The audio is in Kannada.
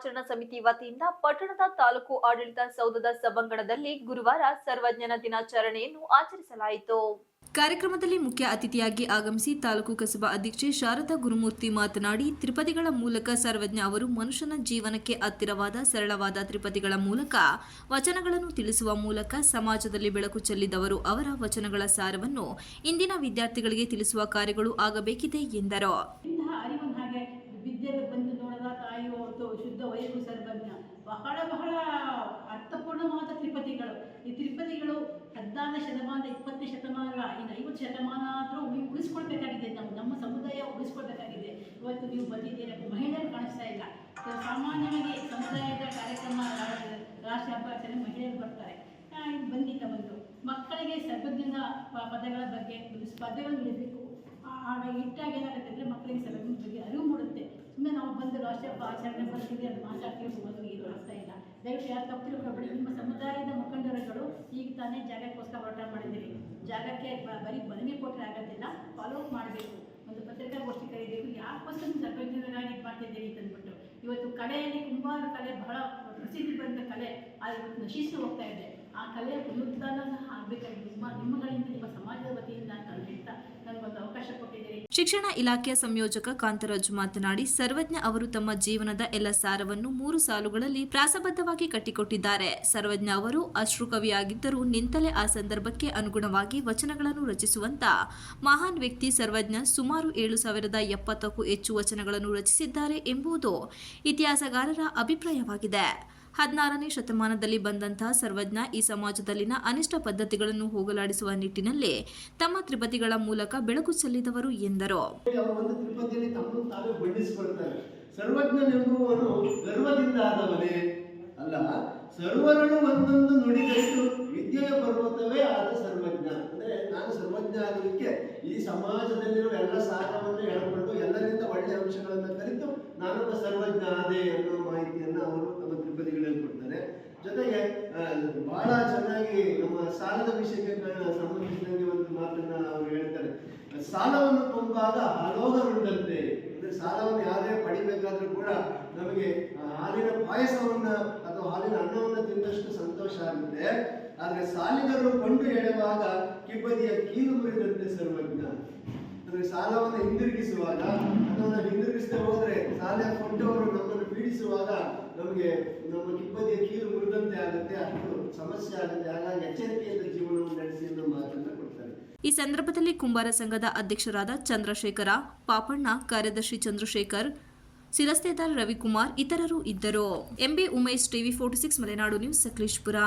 ಆಚರಣಾ ಸಮಿತಿ ವತಿಯಿಂದ ಪಟ್ಟಣದ ತಾಲೂಕು ಆಡಳಿತ ಸೌಧದ ಸಭಾಂಗಣದಲ್ಲಿ ಗುರುವಾರ ಸರ್ವಜ್ಞನ ದಿನಾಚರಣೆಯನ್ನು ಆಚರಿಸಲಾಯಿತು. ಕಾರ್ಯಕ್ರಮದಲ್ಲಿ ಮುಖ್ಯ ಅತಿಥಿಯಾಗಿ ಆಗಮಿಸಿ ತಾಲೂಕು ಕಸಬಾ ಅಧ್ಯಕ್ಷೆ ಶಾರದಾ ಗುರುಮೂರ್ತಿ ಮಾತನಾಡಿ, ತ್ರಿಪದಿಗಳ ಮೂಲಕ ಸರ್ವಜ್ಞ ಅವರು ಮನುಷ್ಯನ ಜೀವನಕ್ಕೆ ಹತ್ತಿರವಾದ ಸರಳವಾದ ತ್ರಿಪದಿಗಳ ಮೂಲಕ ವಚನಗಳನ್ನು ತಿಳಿಸುವ ಮೂಲಕ ಸಮಾಜದಲ್ಲಿ ಬೆಳಕು ಚೆಲ್ಲಿದವರು. ಅವರ ವಚನಗಳ ಸಾರವನ್ನು ಇಂದಿನ ವಿದ್ಯಾರ್ಥಿಗಳಿಗೆ ತಿಳಿಸುವ ಕಾರ್ಯಗಳು ಆಗಬೇಕಿದೆ ಎಂದರು. ವಿದ್ಯೆಗೆ ಬಂದು ನೋಡದ ತಾಯಿ ಹೊತ್ತು ಶುದ್ಧ ವೈಭವ ಸರ್ವಜ್ಞ ಬಹಳ ಬಹಳ ಅರ್ಥಪೂರ್ಣವಾದ ತ್ರಿಪದಿಗಳು. ಈ ತ್ರಿಪದಿಗಳು 16ನೇ ಶತಮಾನ 20ನೇ ಶತಮಾನ ಅಲ್ಲ, ಇನ್ನು 50 ಶತಮಾನ ಆದರೂ ಉಳಿಸ್ಕೊಳ್ಬೇಕಾಗಿದೆ. ನಮ್ಮ ಸಮುದಾಯ ಉಳಿಸ್ಕೊಳ್ಬೇಕಾಗಿದೆ. ಇವತ್ತು ನೀವು ಬಂದಿದ್ದೀರ, ಮಹಿಳೆಯರು ಕಾಣಿಸ್ತಾ ಇಲ್ಲ. ಸಾಮಾನ್ಯವಾಗಿ ಸಮುದಾಯದ ಕಾರ್ಯಕ್ರಮ ರಾಷ್ಟ್ರ ಹಬ್ಬ ಮಹಿಳೆಯರು ಬರ್ತಾರೆ. ಬಂದಿದ್ದ ಒಂದು ಮಕ್ಕಳಿಗೆ ಸರ್ವಜ್ಞನ ಪದಗಳ ಬಗ್ಗೆ ಸ್ಪರ್ಧೆಗಳು ನೀಡಬೇಕು. ಆಗ ಇಟ್ಟಾಗ ಏನಾಗುತ್ತೆ ಅಂದರೆ ಮಕ್ಕಳಿಗೆ ಸರ್ವಜ್ಞನ ಬಗ್ಗೆ ಅರಿವು ಮೂಡುತ್ತೆ. ಸುಮ್ಮನೆ ನಾವು ಬಂದು ರಾಷ್ಟ್ರ ಹಬ್ಬ ಆಚರಣೆ ಬರ್ತೀವಿ, ಅದು ಮಾತಾಡ್ತೀವಿ, ಮೊದಲು ಇದು ಆಗ್ತಾ ಇಲ್ಲ. ದಯವಿಟ್ಟು ಯಾರು ತಪ್ಪು ತಿಳ್ಕೊಬೇಡಿ. ನಿಮ್ಮ ಸಮುದಾಯದ ಮುಖಂಡರುಗಳು ಈಗ ತಾನೇ ಜಾಗಕ್ಕೋಸ್ಕರ ಹೋರಾಟ ಮಾಡಿದ್ದೀರಿ. ಜಾಗಕ್ಕೆ ಬರೀ ಮನವಿ ಕೊಟ್ಟರೆ ಆಗೋದಿಲ್ಲ, ಫಾಲೋಅಪ್ ಮಾಡಬೇಕು. ಒಂದು ಪತ್ರಿಕಾಗೋಷ್ಠಿ ಕರೀಬೇಕು. ಯಾಕೋಸ್ಕರ ಸರ್ವಜ್ಞರಾಗಿ ಮಾಡ್ತಿದ್ದೀರಿ ಅಂತಂದ್ಬಿಟ್ಟು ಇವತ್ತು ಕಲೆಯಲ್ಲಿ ಕುಂಬಾರ ಕಲೆ ಬಹಳ ಪ್ರಸಿದ್ಧಿ ಬಂದ ಕಲೆ, ಅದು ಇವತ್ತು ನಶಿಸಿ ಹೋಗ್ತಾ ಇದೆ. ಆ ಕಲೆಯ ಪುನರುದ್ಧಾರ ಸಹ ಆಗಬೇಕಾಗಿ ನಿಮ್ಮಗಳಿಂದ ನಿಮ್ಮ ಸಮಾಜದ ವತಿಯಿಂದ ಅಂತ ಹೇಳ್ತಾ ನನಗೊಂದು ಅವಕಾಶ ಕೊಟ್ಟಿದ್ದೀರಿ. ಶಿಕ್ಷಣ ಇಲಾಖೆಯ ಸಂಯೋಜಕ ಕಾಂತರಾಜ್ ಮಾತನಾಡಿ, ಸರ್ವಜ್ಞ ಅವರು ತಮ್ಮ ಜೀವನದ ಎಲ್ಲ ಸಾರವನ್ನು 3 ಸಾಲುಗಳಲ್ಲಿ ಪ್ರಾಸಬದ್ಧವಾಗಿ ಕಟ್ಟಿಕೊಟ್ಟಿದ್ದಾರೆ. ಸರ್ವಜ್ಞ ಅವರು ಅಶ್ರುಕವಿಯಾಗಿದ್ದರೂ ನಿಂತಲೇ ಆ ಸಂದರ್ಭಕ್ಕೆ ಅನುಗುಣವಾಗಿ ವಚನಗಳನ್ನು ರಚಿಸುವಂತ ಮಹಾನ್ ವ್ಯಕ್ತಿ ಸರ್ವಜ್ಞ. ಸುಮಾರು 7070ಕ್ಕೂ ಹೆಚ್ಚು ವಚನಗಳನ್ನು ರಚಿಸಿದ್ದಾರೆ ಎಂಬುದು ಇತಿಹಾಸಗಾರರ ಅಭಿಪ್ರಾಯವಾಗಿದೆ. 16ನೇ ಶತಮಾನದಲ್ಲಿ ಬಂದಂತಹ ಸರ್ವಜ್ಞ ಈ ಸಮಾಜದಲ್ಲಿನ ಅನಿಷ್ಟ ಪದ್ಧತಿಗಳನ್ನು ಹೋಗಲಾಡಿಸುವ ನಿಟ್ಟಿನಲ್ಲಿ ತಮ್ಮ ತ್ರಿಪದಿಗಳ ಮೂಲಕ ಬೆಳಕು ಚೆಲ್ಲಿದವರು ಎಂದರು. ಸರ್ವಜ್ಞನೆಂಬುವನು ಗರ್ವದಿಂದ ಆದವನೇ ಅಲ್ಲ, ಸರ್ವರಳು ಒಂದೊಂದು ನುಡಿಗಟ್ಟು ವಿದ್ಯೆಯ ಪರ್ವತವೇ ಆದ ಸರ್ವಜ್ಞ. ಅಂದ್ರೆ ನಾನು ಸರ್ವಜ್ಞ ಆಗೋದಕ್ಕೆ ಈ ಸಮಾಜದಲ್ಲಿರುವ ಎಲ್ಲ ಸಾರವನ್ನು ಹೇಳ್ಕೊಂಡು ಎಲ್ಲರಿಂದ ಒಳ್ಳೆಯ ಅಂಶಗಳನ್ನು ಕಲಿತು ನಾನೊಬ್ಬ ಸರ್ವಜ್ಞ ಆದೆ ಅನ್ನೋ ಮಾಹಿತಿಯನ್ನು ಅವರು ನಮ್ಮ ತ್ರಿಪದಿಗಳಲ್ಲಿ ಕೊಡ್ತಾರೆ. ಜೊತೆಗೆ ಬಹಳ ಚೆನ್ನಾಗಿ ನಮ್ಮ ಸಾಲದ ವಿಷಯಕ್ಕೆ ಸಂಬಂಧಿಸಿದಂಗೆ ಒಂದು ಮಾತನ್ನ ಅವರು ಹೇಳ್ತಾರೆ. ಸಾಲವನ್ನು ತುಂಬಾಗ ಹಲೋಗರುಂಡಂತೆ. ಅಂದ್ರೆ ಸಾಲವನ್ನು ಯಾರೇ ಪಡಿಬೇಕಾದ್ರೂ ಕೂಡ ನಮಗೆ ಹಾಲಿನ ಪಾಯಸವನ್ನ ಅಥವಾ ಹಾಲಿನ ಅನ್ನವನ್ನ ತಿಂದಷ್ಟು ಸಂತೋಷ ಆಗುತ್ತೆ. ಆದ್ರೆ ಸಾಲಿಗರು ಕೊಂಡು ಹೇಳುವಾಗ ಕಿಬ್ಬದಿಯ ಕೀಲು ಮುರಿದಂತೆ ಸರ್ವಜ್ಞ. ಅಂದ್ರೆ ಸಾಲವನ್ನು ಹಿಂದಿರುಗಿಸುವಾಗ ಅಥವಾ ಹಿಂದಿರುಗಿಸದೆ ಹೋದ್ರೆ ಸಾಲ ಕೊಟ್ಟವರು ನಮ್ಮನ್ನು ಪೀಡಿಸುವಾಗ ನಮಗೆ ನಮ್ಮ ಕಿಬ್ಬದಿಯ ಕೀಲು ಮುರಿದಂತೆ ಆಗುತ್ತೆ, ಅಷ್ಟು ಸಮಸ್ಯೆ ಆಗುತ್ತೆ. ಹಾಗಾಗಿ ಎಚ್ಚರಿಕೆಯಿಂದ ಜೀವನವನ್ನು ನಡೆಸಿ ಅನ್ನೋ ಮಾತನ್ನ ಕೊಡ್ತಾರೆ. ಈ ಸಂದರ್ಭದಲ್ಲಿ ಕುಂಬಾರ ಸಂಘದ ಅಧ್ಯಕ್ಷರಾದ ಚಂದ್ರಶೇಖರ, ಪಾಪಣ್ಣ, ಕಾರ್ಯದರ್ಶಿ ಚಂದ್ರಶೇಖರ್, ಶಿರಸ್ತೇದಾರ್ ರವಿಕುಮಾರ್ ಇತರರು ಇದ್ದರು. MB Umesh, TV 46 Malenadu news, Sakleshpur.